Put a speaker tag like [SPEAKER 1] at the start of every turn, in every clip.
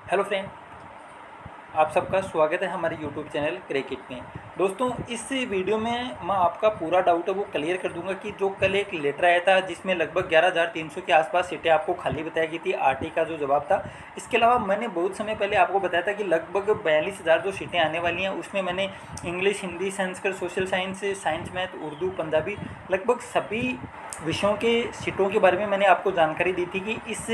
[SPEAKER 1] Hello friend, आप सबका स्वागत है हमारे यूट्यूब चैनल क्रैकिट में। दोस्तों, इस वीडियो में मैं आपका पूरा डाउट है वो क्लियर कर दूंगा कि जो कल एक लेटर आया था जिसमें लगभग 11,300 के आसपास सीटें आपको खाली बताई गई थी, आरटी का जो जवाब था। इसके अलावा मैंने बहुत समय पहले आपको बताया था कि लगभग 42,000 जो सीटें आने वाली हैं उसमें मैंने English, Hindi, Sanskrit, social science, science, math, Urdu, Punjabi, लगभग सभी विषयों के सीटों के बारे में मैंने आपको जानकारी दी थी कि इस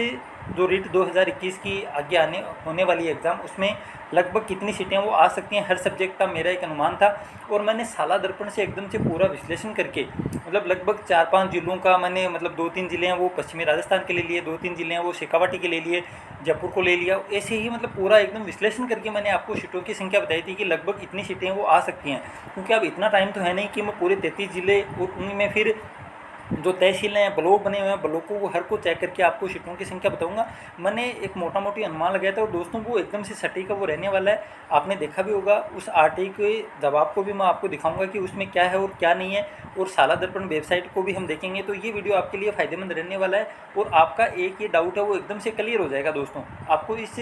[SPEAKER 1] जो रीट 2021 की आगे आने होने वाली एग्ज़ाम उसमें लगभग कितनी सीटें वो आ सकती हैं। हर सब्जेक्ट का मेरा एक अनुमान था और मैंने साला दर्पण से एकदम से पूरा विश्लेषण करके मतलब लगभग 4-5 जिलों का मैंने मतलब 2-3 ज़िले हैं वो पश्चिमी राजस्थान के ले लिए, 2-3 ज़िले हैं वो शेखावाटी के ले लिए, जयपुर को ले लिया। ऐसे ही मतलब पूरा एकदम विश्लेषण करके मैंने आपको सीटों की संख्या बताई थी कि लगभग इतनी सीटें वो आ सकती हैं। क्योंकि अब इतना टाइम तो है नहीं कि मैं पूरे 33 ज़िले उनमें फिर जो तहसीलें हैं, ब्लॉक बने हुए हैं, ब्लॉकों को हर को चेक करके आपको सीटों की संख्या बताऊंगा। मैंने एक मोटा मोटी अनुमान लगाया था और दोस्तों वो एकदम से सटीक वो रहने वाला है। आपने देखा भी होगा उस आरटी के जवाब को भी मैं आपको दिखाऊंगा कि उसमें क्या है और क्या नहीं है, और साला दर्पण वेबसाइट को भी हम देखेंगे। तो ये वीडियो आपके लिए फ़ायदेमंद रहने वाला है और आपका एक ये डाउट है वो एकदम से क्लियर हो जाएगा। दोस्तों, आपको इस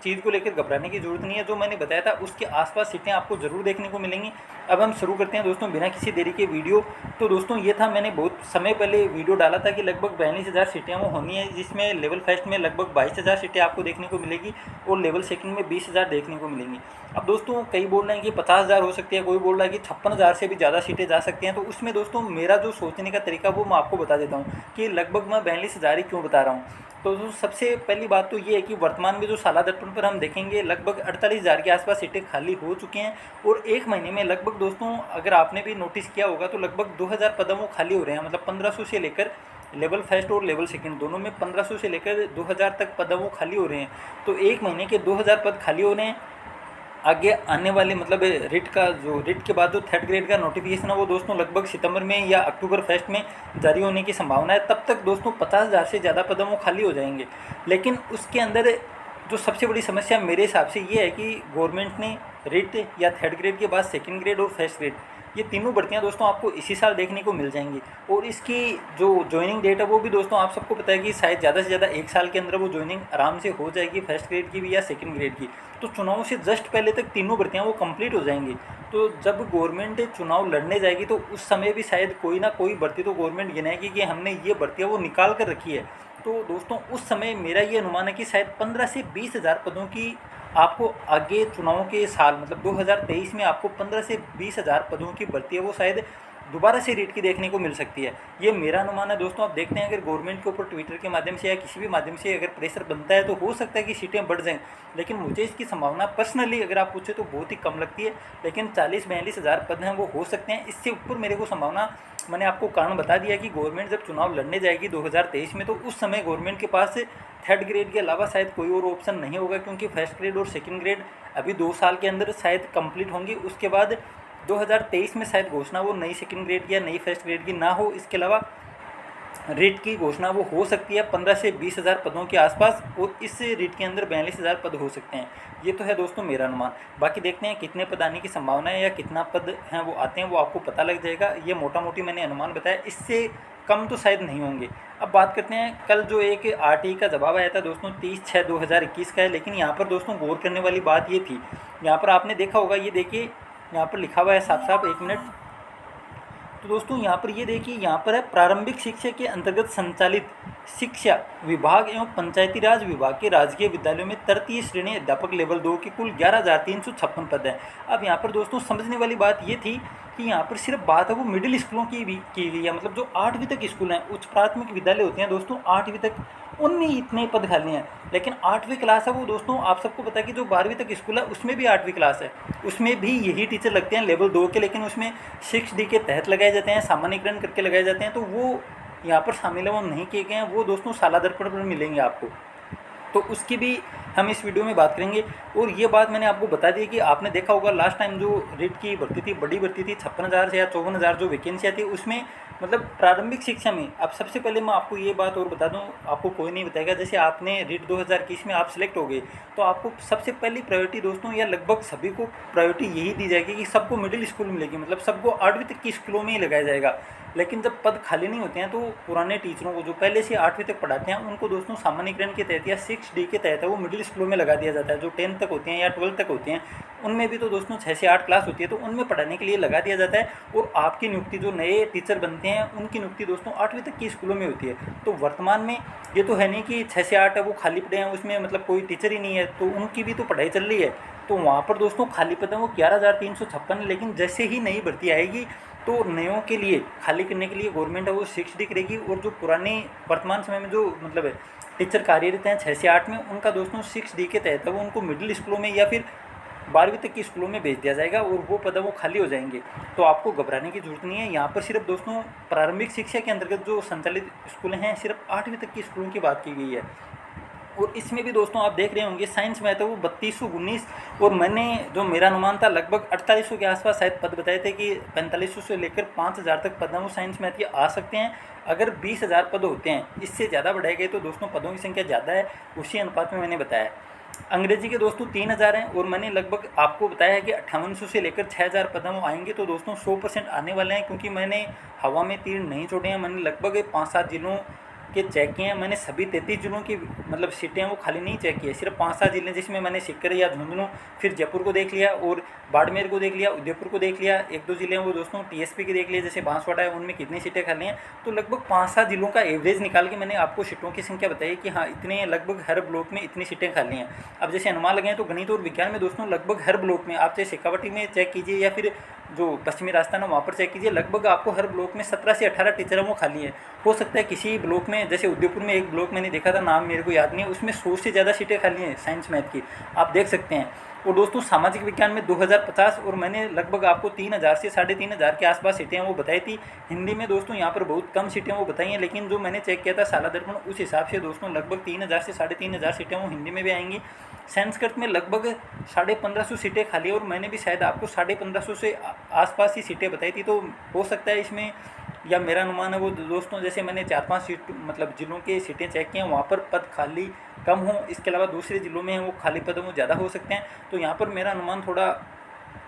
[SPEAKER 1] चीज़ को लेकर घबराने की ज़रूरत नहीं है। जो मैंने बताया था उसके आसपास सीटें आपको ज़रूर देखने को मिलेंगी। अब हम शुरू करते हैं दोस्तों बिना किसी देरी के वीडियो। तो दोस्तों ये था, मैंने बहुत समय पहले वीडियो डाला था कि लगभग 42,000 सीटें वो होनी है, जिसमें लेवल फर्स्ट में लगभग 22,000 सीटें आपको देखने को मिलेगी और लेवल सेकंड में 20,000 देखने को मिलेंगी। अब दोस्तों कई बोल रहे हैं कि 50,000 हो सकती है, कोई बोल रहा है कि 56,000 से भी ज़्यादा सीटें जा सकती हैं। तो उसमें दोस्तों मेरा जो सोचने का तरीका वो मैं आपको बता देता हूँ कि लगभग मैं 42,000 ही क्यों बता रहा हूँ। तो सबसे पहली बात तो ये है कि वर्तमान में जो साला दर्पण पर हम देखेंगे लगभग 48,000 के आसपास सीटें खाली हो चुकी हैं और एक महीने में लगभग दोस्तों अगर आपने भी नोटिस किया होगा तो लगभग 2,000 पद वो खाली हो रहे हैं। मतलब 1,500 से लेकर लेवल फर्स्ट और लेवल सेकंड दोनों में 1,500 से लेकर 2,000 तक पद वो खाली हो रहे हैं। तो एक महीने के 2,000 पद खाली हो रहे हैं। आगे आने वाले मतलब रिट का जो रिट के बाद जो थर्ड ग्रेड का नोटिफिकेशन है वो दोस्तों लगभग सितंबर में या अक्टूबर फर्स्ट में जारी होने की संभावना है। तब तक दोस्तों 50,000 से ज़्यादा पद वो खाली हो जाएंगे। लेकिन उसके अंदर जो सबसे बड़ी समस्या मेरे हिसाब से ये है कि गवर्नमेंट ने रिट या थर्ड ग्रेड के बाद सेकंड ग्रेड और फर्स्ट ग्रेड ये तीनों भर्तियां दोस्तों आपको इसी साल देखने को मिल जाएंगी। और इसकी जो ज्वाइनिंग डेट है वो भी दोस्तों आप सबको पता है कि शायद ज़्यादा से ज़्यादा एक साल के अंदर वो ज्वाइनिंग आराम से हो जाएगी, फर्स्ट ग्रेड की भी या सेकंड ग्रेड की। तो चुनाव से जस्ट पहले तक तीनों भर्तियाँ वो कंप्लीट हो जाएंगी। तो जब गवर्नमेंट चुनाव लड़ने जाएगी तो उस समय भी शायद कोई ना कोई भर्ती तो गवर्नमेंट गिनाएगी कि हमने ये भर्तियाँ वो निकाल कर रखी है। तो दोस्तों उस समय मेरा ये अनुमान है कि शायद 15 से 20,000 पदों की आपको आगे चुनाव के साल मतलब 2023 में आपको 15 से 20,000 पदों की भर्ती है वो शायद दोबारा से रीट की देखने को मिल सकती है। ये मेरा अनुमान है दोस्तों। आप देखते हैं अगर गवर्नमेंट के ऊपर ट्विटर के माध्यम से या किसी भी माध्यम से अगर प्रेशर बनता है तो हो सकता है कि सीटें बढ़ जाएं। लेकिन मुझे इसकी संभावना पर्सनली अगर आप पूछे तो बहुत ही कम लगती है। लेकिन 40-42,000 पद हैं वो हो सकते हैं। इससे ऊपर मेरे को संभावना, मैंने आपको कारण बता दिया कि गवर्नमेंट जब चुनाव लड़ने जाएगी 2023 में तो उस समय गवर्नमेंट के पास थर्ड ग्रेड के अलावा शायद कोई और ऑप्शन नहीं होगा। क्योंकि फर्स्ट ग्रेड और सेकंड ग्रेड अभी 2 साल के अंदर शायद कंप्लीट होंगी। उसके बाद 2023 में शायद घोषणा वो नई सेकंड ग्रेड की या नई फर्स्ट ग्रेड की ना हो। इसके अलावा रीट की घोषणा वो हो सकती है 15 से 20,000 पदों के आसपास और इस रीट के अंदर 42,000 पद हो सकते हैं। ये तो है दोस्तों मेरा अनुमान। बाकी देखते हैं कितने पद आने की संभावना है या कितना पद हैं वो आते हैं, वो आपको पता लग जाएगा। ये मोटा मोटी मैंने अनुमान बताया, इससे कम तो शायद नहीं होंगे। अब बात करते हैं कल जो एक आरटीई का जवाब आया था दोस्तों 30/6/2021 का है। लेकिन यहाँ पर दोस्तों गौर करने वाली बात ये थी, यहाँ पर आपने देखा होगा, ये देखिए यहाँ पर लिखा हुआ है साफ साफ, एक मिनट। तो दोस्तों यहाँ पर ये देखिए, यहाँ पर है प्रारंभिक शिक्षा के अंतर्गत संचालित शिक्षा विभाग एवं पंचायती राज विभाग के राजकीय विद्यालयों में तृतीय श्रेणी अध्यापक लेवल 2 की कुल 11,356 पद हैं। अब यहाँ पर दोस्तों समझने वाली बात ये थी कि यहाँ पर सिर्फ बात है वो मिडिल स्कूलों की भी की गई है। मतलब जो 8वीं तक स्कूल हैं, उच्च प्राथमिक विद्यालय होते हैं दोस्तों 8वीं तक, उनमें इतने पद खाली हैं। लेकिन 8वीं क्लास है वो दोस्तों आप सबको पता है कि जो 12वीं तक स्कूल है उसमें भी 8वीं क्लास है, उसमें भी यही टीचर लगते हैं लेवल 2 के। लेकिन उसमें 6D के तहत लगाए जाते हैं, सामान्यीकरण करके लगाए जाते हैं। तो वो यहाँ पर शामिल है वो नहीं किए गए हैं, वो दोस्तों साला दर्पण पर मिलेंगे आपको। तो उसकी भी हम इस वीडियो में बात करेंगे। और ये बात मैंने आपको बता दी कि आपने देखा होगा लास्ट टाइम जो रीट की भर्ती थी, बड़ी भर्ती थी, 56,000 से या 54,000 जो वैकेंसियाँ थी उसमें मतलब प्रारंभिक शिक्षा में। अब सबसे पहले मैं आपको ये बात और बता दूं, आपको कोई नहीं बताएगा, जैसे आपने रीट 2021 में आप सिलेक्ट हो गए तो आपको सबसे पहली प्रायोरिटी दोस्तों, या लगभग सभी को प्रायोरिटी यही दी जाएगी कि सबको मिडिल स्कूल मिलेगी, मतलब सबको 8वीं तक की स्कूलों में ही लगाया जाएगा। लेकिन जब पद खाली नहीं होते हैं तो पुराने टीचरों को जो पहले से 8वीं तक पढ़ाते हैं उनको दोस्तों सामान्यीकरण के तहत या 6D के तहत है वो मिडिल स्कूलों में लगा दिया जाता है। जो 10th तक होते हैं या 12th तक होते हैं उनमें भी तो दोस्तों 6 से 8 क्लास होती है, तो उनमें पढ़ाने के लिए लगा दिया जाता है। और आपकी नियुक्ति जो नए टीचर बनते हैं उनकी नियुक्ति दोस्तों 8वीं तक की स्कूलों में होती है। तो वर्तमान में ये तो है नहीं कि 6 से 8 है वो खाली पड़े हैं, उसमें मतलब कोई टीचर ही नहीं है, तो उनकी भी तो पढ़ाई चल रही है। तो वहाँ पर दोस्तों खाली पद हैं वो 11,356, लेकिन जैसे ही नई भर्ती आएगी तो नयों के लिए खाली करने के लिए गवर्नमेंट है वो 6D करेगी। और जो पुराने वर्तमान समय में जो मतलब है टीचर कार्यरत हैं 6 से 8 में, उनका दोस्तों 6D के तहत है वो उनको मिडिल स्कूलों में या फिर 12वीं तक की स्कूलों में भेज दिया जाएगा और वो पद वो खाली हो जाएंगे। तो आपको घबराने की जरूरत नहीं है। यहाँ पर सिर्फ दोस्तों प्रारंभिक शिक्षा के अंतर्गत जो संचालित स्कूल हैं सिर्फ 8वीं तक की स्कूलों की बात की गई है। और इसमें भी दोस्तों आप देख रहे होंगे साइंस में तो वो 3219, और मैंने जो मेरा अनुमान था लगभग 4800 के आसपास शायद पद बताए थे कि 4500 से लेकर 5000 तक पद हैं वो साइंस मैथ के आ सकते हैं। अगर 20,000 पद होते हैं, इससे ज़्यादा बढ़ाए गए तो दोस्तों पदों की संख्या ज़्यादा है, उसी अनुपात में मैंने बताया। अंग्रेजी के दोस्तों 3000 हैं और मैंने लगभग आपको बताया है कि 5800 से लेकर 6000 पद वो आएंगे। तो दोस्तों 100% आने वाले हैं, क्योंकि मैंने हवा में तीर नहीं छोड़े हैं। मैंने लगभग 5-7 जिलों के चेक किए हैं। मैंने सभी 33 जिलों की मतलब सीटें हैं वो खाली नहीं चेक की है, सिर्फ 5-7 जिले जिसमें मैंने सीकर या झुंझुनू फिर जयपुर को देख लिया और बाड़मेर को देख लिया, उदयपुर को देख लिया। 1-2 जिले हैं वो दोस्तों TSP के देख लिए, जैसे बांसवाड़ा है, उनमें कितनी सीटें खाली हैं। तो लगभग 5-7 जिलों का एवरेज निकाल के मैंने आपको सीटों की संख्या बताई कि हाँ इतने लगभग हर ब्लॉक में इतनी सीटें खाली हैं। अब जैसे अनुमान लगाएं तो गणित और विज्ञान में दोस्तों लगभग हर ब्लॉक में, आप चाहे शेखावाटी में चेक कीजिए या फिर जो पश्चिमी राजस्थान है वहाँ पर चेक कीजिए, लगभग आपको हर ब्लॉक में 17 से 18 टीचर वो खाली है। हो सकता है किसी ब्लॉक में, जैसे उदयपुर में एक ब्लॉक मैंने देखा था, नाम मेरे को याद नहीं है, उसमें 100 से ज़्यादा सीटें खाली हैं साइंस मैथ की, आप देख सकते हैं। और दोस्तों सामाजिक विज्ञान में 2050, और मैंने लगभग आपको 3000 से 3500 के आसपास सीटें वो बताई थी। हिंदी में दोस्तों यहाँ पर बहुत कम सीटें वो बताई हैं, लेकिन जो मैंने चेक किया था साला दर्पण, उस हिसाब से दोस्तों लगभग 3000 से 3500 सीटें वो हिंदी में भी आएंगी। संस्कृत में लगभग 1550 सीटें खाली है, और मैंने भी शायद आपको 1550 से आसपास ही सीटें बताई थी। तो हो सकता है इसमें, या मेरा अनुमान है वो दोस्तों, जैसे मैंने 4-5 सीट मतलब जिलों के सीटें चेक की हैं वहाँ पर पद खाली कम हो, इसके अलावा दूसरे जिलों में वो खाली पद वो ज़्यादा हो सकते हैं। तो यहाँ पर मेरा अनुमान थोड़ा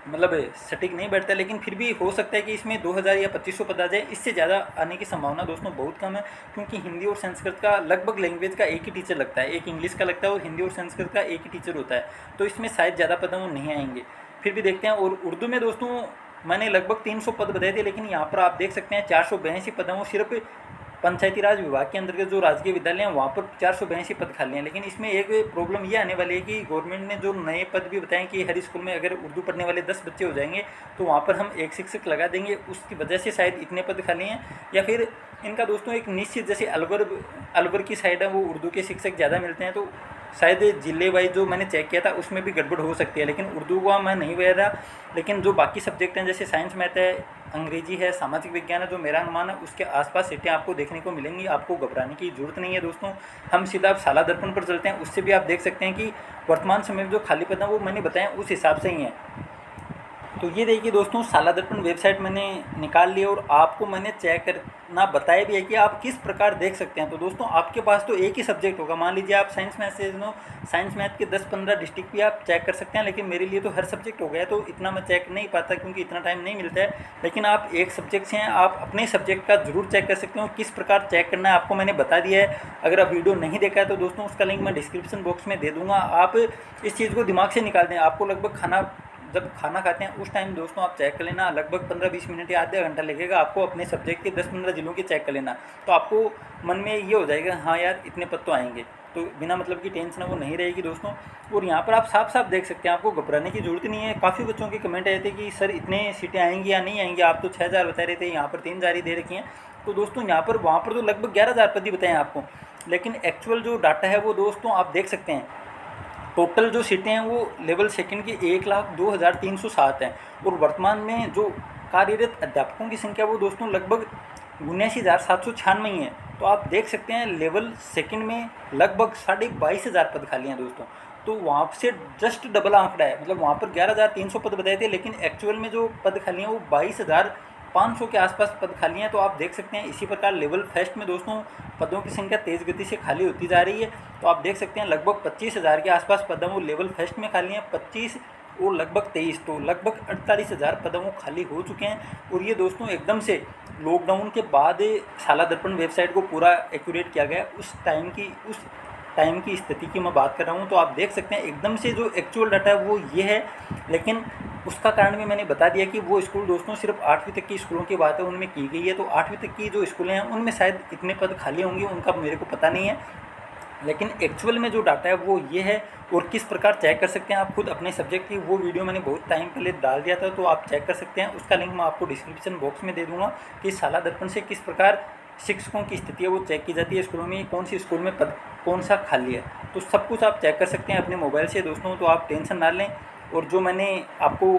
[SPEAKER 1] मतलब सटीक नहीं बैठता, लेकिन फिर भी हो सकता है कि इसमें 2000 या 2500 पद आ जाए। इससे ज़्यादा आने की संभावना दोस्तों बहुत कम है, क्योंकि हिंदी और संस्कृत का लगभग लैंग्वेज का एक ही टीचर लगता है, एक इंग्लिश का लगता है और हिंदी और संस्कृत का एक ही टीचर होता है। तो इसमें शायद ज़्यादा पद वो नहीं आएंगे, फिर भी देखते हैं। और उर्दू में दोस्तों मैंने लगभग 300 पद बताए थे, लेकिन यहाँ पर आप देख सकते हैं 482 पद हैं वो सिर्फ पंचायती राज विभाग के अंतर्गत जो राजकीय विद्यालय हैं वहाँ पर 482 पद खाली हैं। लेकिन इसमें एक प्रॉब्लम ये आने वाली है कि गवर्नमेंट ने जो नए पद भी बताएं कि हर स्कूल में अगर उर्दू पढ़ने वाले 10 बच्चे हो जाएंगे तो वहाँ पर हम एक शिक्षक लगा देंगे, उसकी वजह से शायद इतने पद खाली हैं। या फिर इनका दोस्तों एक निश्चित, जैसे अलवर की साइड है वो उर्दू के शिक्षक ज़्यादा मिलते हैं, तो शायद जिले वाइज जो मैंने चेक किया था उसमें भी गड़बड़ हो सकती है। लेकिन उर्दू का मैं नहीं बता रहा, लेकिन जो बाकी सब्जेक्ट हैं जैसे साइंस मैथ है, अंग्रेजी है, सामाजिक विज्ञान है, जो मेरा अनुमान है उसके आसपास सीटें आपको देखने को मिलेंगी। आपको घबराने की जरूरत नहीं है दोस्तों। हम सीधा साला दर्पण पर चलते हैं, उससे भी आप देख सकते हैं कि वर्तमान समय में जो खाली पद हैं वो मैंने बताया उस हिसाब से ही हैं। तो ये देखिए दोस्तों, साला दर्पण वेबसाइट मैंने निकाल ली और आपको मैंने चेक करना बताया भी है कि आप किस प्रकार देख सकते हैं। तो दोस्तों आपके पास तो एक ही सब्जेक्ट होगा, मान लीजिए आप साइंस मैथ से साइंस मैथ के 10-15 डिस्ट्रिक्ट भी आप चेक कर सकते हैं, लेकिन मेरे लिए तो हर सब्जेक्ट हो गया, तो इतना मैं चेक नहीं पाता क्योंकि इतना टाइम नहीं मिलता है। लेकिन आप एक सब्जेक्ट से हैं, आप अपने सब्जेक्ट का जरूर चेक कर सकते हो। किस प्रकार चेक करना है आपको मैंने बता दिया है। अगर आप वीडियो नहीं देखा है तो दोस्तों उसका लिंक मैं डिस्क्रिप्शन बॉक्स में दे दूँगा। आप इस चीज़ को दिमाग से निकाल दें। आपको लगभग जब खाना खाते हैं उस टाइम दोस्तों आप चेक कर लेना, लगभग 15-20 मिनट या आधा घंटा लगेगा आपको अपने सब्जेक्ट के 10-15 जिलों के चेक कर लेना। तो आपको मन में ये हो जाएगा हाँ यार इतने पद तो आएंगे, तो बिना मतलब की टेंशन वो नहीं रहेगी दोस्तों। और यहाँ पर आप साफ साफ देख सकते हैं, आपको घबराने की जरूरत नहीं है। काफ़ी बच्चों के कमेंट आए थे कि सर इतने सीटें आएंगी या नहीं आएंगी, आप तो 6000 बता रहे थे, यहाँ पर 3000 ही दे रखी हैं। तो दोस्तों यहाँ पर वहाँ पर तो लगभग 11000 पद ही बताएं आपको, लेकिन एक्चुअल जो डाटा है वो दोस्तों आप देख सकते हैं। टोटल जो सीटें हैं वो लेवल सेकंड की 1,02,307 हैं, और वर्तमान में जो कार्यरत अध्यापकों की संख्या वो दोस्तों लगभग 79,796 ही है। तो आप देख सकते हैं लेवल सेकंड में लगभग 22,500 पद खाली हैं दोस्तों। तो वहाँ से जस्ट डबल आंकड़ा है, मतलब वहाँ पर 11,300 पद बताए थे, लेकिन एक्चुअल में जो पद खाली हैं वो 22,500 के आसपास पद खाली हैं। तो आप देख सकते हैं इसी प्रकार लेवल फर्स्ट में दोस्तों पदों की संख्या तेज़ गति से खाली होती जा रही है। तो आप देख सकते हैं लगभग 25,000 के आसपास पद वो लेवल फर्स्ट में खाली हैं, 25 और लगभग 23, तो लगभग 48,000 पद वो खाली हो चुके हैं। और ये दोस्तों एकदम से लॉकडाउन के बाद साला दर्पण वेबसाइट को पूरा एक्यूरेट किया गया। उस टाइम की उस टाइम की स्थिति की मैं बात कर रहा हूँ, तो आप देख सकते हैं एकदम से जो एक्चुअल डाटा है वो ये है। लेकिन उसका कारण भी मैंने बता दिया कि वो स्कूल दोस्तों सिर्फ 8वीं तक की स्कूलों की बात है उनमें की गई है। तो 8वीं तक की जो स्कूलें हैं उनमें शायद इतने पद खाली होंगे, उनका मेरे को पता नहीं है। लेकिन एक्चुअल में जो डाटा है वो ये है। और किस प्रकार चेक कर सकते हैं आप खुद अपने सब्जेक्ट की, वो वीडियो मैंने बहुत टाइम पहले डाल दिया था, तो आप चेक कर सकते हैं। उसका लिंक मैं आपको डिस्क्रिप्शन बॉक्स में दे दूँगा कि शाला दर्पण से किस प्रकार शिक्षकों की स्थिति है वो चेक की जाती है स्कूलों में, कौन सी स्कूल में पद कौन सा खाली है, तो सब कुछ आप चेक कर सकते हैं अपने मोबाइल से दोस्तों। तो आप टेंशन ना लें। और जो मैंने आपको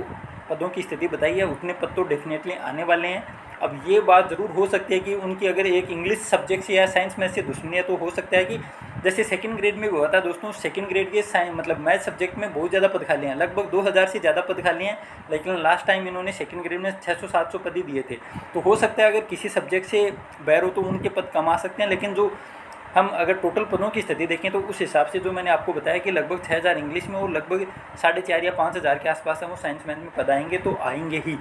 [SPEAKER 1] पदों की स्थिति बताई है उतने पद तो डेफिनेटली आने वाले हैं। अब ये बात ज़रूर हो सकती है कि उनकी अगर एक इंग्लिश सब्जेक्ट से या साइंस मैथ से दुश्मनी है, तो हो सकता है कि जैसे सेकंड ग्रेड में भी हुआ था दोस्तों, सेकंड ग्रेड के मतलब मैथ सब्जेक्ट में बहुत ज़्यादा पद खाली हैं, लगभग 2000 से ज़्यादा पद खाली हैं। लेकिन लास्ट टाइम इन्होंने सेकंड ग्रेड में 600-700 पद ही दिए थे। तो हो सकता है अगर किसी सब्जेक्ट से बैर हो तो उनके पद कम आ सकते हैं। लेकिन जो हम अगर टोटल पदों की स्थिति देखें तो उस हिसाब से जो मैंने आपको बताया कि लगभग 6000 इंग्लिश में और लगभग 4,500 या 5000 के आसपास है वो साइंस मैथ में पद आएंगे, तो आएंगे ही।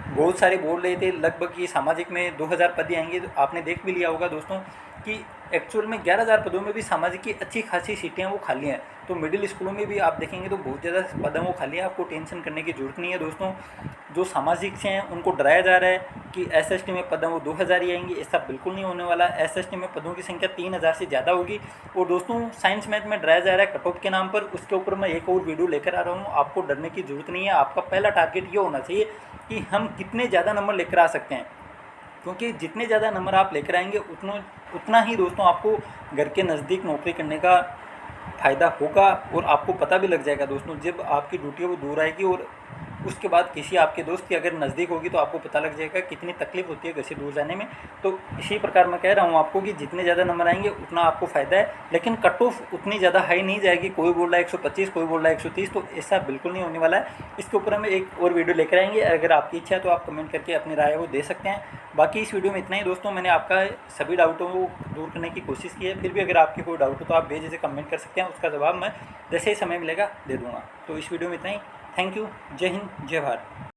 [SPEAKER 1] बहुत सारे बोल रहे थे लगभग ये सामाजिक में 2000 पद ही आएंगे, तो आपने देख भी लिया होगा दोस्तों कि एक्चुअल में 11,000 पदों में भी सामाजिक की अच्छी खासी सीटें हैं वो खाली हैं। तो मिडिल स्कूलों में भी आप देखेंगे तो बहुत ज़्यादा पद हैं वो खाली है, आपको टेंशन करने की ज़रूरत नहीं है दोस्तों। जो सामाजिक से हैं उनको डराया जा रहा है कि एसएसटी में पद हैं वो 2000 ही आएंगे, ऐसा बिल्कुल नहीं होने वाला। एसएसटी में पदों की संख्या 3000 से ज़्यादा होगी। और दोस्तों साइंस मैथ में डराया जा रहा है कट ऑफ के नाम पर, उसके ऊपर मैं एक और वीडियो लेकर आ रहा हूँ। आपको डरने की ज़रूरत नहीं है। आपका पहला टारगेट ये होना चाहिए कि हम कितने ज़्यादा नंबर लेकर आ सकते हैं, क्योंकि जितने ज़्यादा नंबर आप लेकर आएंगे उतना ही दोस्तों आपको घर के नज़दीक नौकरी करने का फ़ायदा होगा। और आपको पता भी लग जाएगा दोस्तों, जब आपकी ड्यूटी है वो दूर आएगी और उसके बाद किसी आपके दोस्त की अगर नज़दीक होगी तो आपको पता लग जाएगा कितनी तकलीफ़ होती है घर से दूर जाने में। तो इसी प्रकार मैं कह रहा हूँ आपको कि जितने ज़्यादा नंबर आएंगे उतना आपको फ़ायदा है। लेकिन कट ऑफ उतनी ज़्यादा हाई नहीं जाएगी। कोई बोल रहा है 125, कोई बोल रहा है 130, तो ऐसा बिल्कुल नहीं होने वाला है। इसके ऊपर हम एक और वीडियो लेकर आएंगे। अगर आपकी इच्छा है तो आप कमेंट करके अपनी राय वो दे सकते हैं। बाकी इस वीडियो में इतना ही दोस्तों। मैंने आपका सभी डाउटों को दूर करने की कोशिश की है। फिर भी अगर आपकी कोई डाउट हो तो आप बेझिझक कमेंट कर सकते हैं, उसका जवाब मैं जैसे ही समय मिलेगा दे दूँगा। तो इस वीडियो में इतना ही। Thank you. जय हिंद, जय भारत।